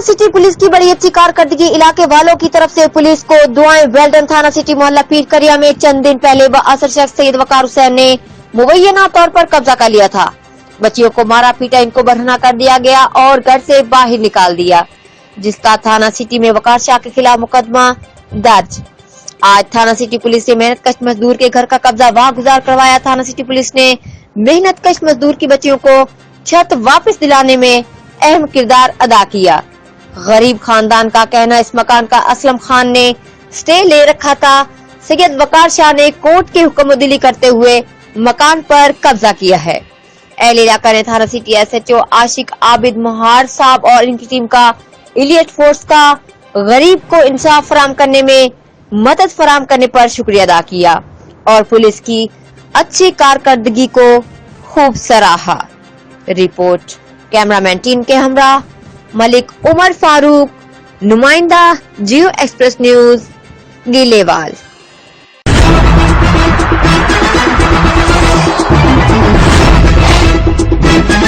City police की बड़ी अच्छी कारकर्दगी, इलाके वालों की तरफ से पुलिस को दुआएं। वेल्डन थाना सिटी मोहल्ला पीर करिया में चंद दिन पहले बाअसर शख्स सैयद वकार हुसैन ने मुबैना तौर पर कब्जा कर लिया था। बच्चियों को मारा पीटा, इनको बरहना कर दिया गया और घर से बाहर निकाल दिया, जिसका थाना सिटी में वकार शाह के खिलाफ मुकदमा दर्ज। आज थाना सिटी पुलिस ने मेहनत कश मजदूर के घर का कब्जा वागुजार करवाया। थाना सिटी पुलिस ने मेहनत कश मजदूर की बच्चियों को छत वापस दिलाने में अहम किरदार अदा किया। गरीब खानदान का कहना, इस मकान का असलम खान ने स्टे ले रखा था। सैयद वकार शाह ने कोर्ट की हुक्मदिली करते हुए मकान पर कब्जा किया है। अहले इलाका ने थाना सिटी SHO आशिक आबिद मोहार साहब और इनकी टीम का इलियट फोर्स का गरीब को इंसाफ फराहम करने में मदद फराहम करने पर शुक्रिया अदा किया और पुलिस की अच्छी कारकर्दगी को खूब सराहा। रिपोर्ट कैमरामैन टीम के हमरा मलिक उमर फारूक, नुमाइंदा जियो एक्सप्रेस न्यूज, गीलेवाल।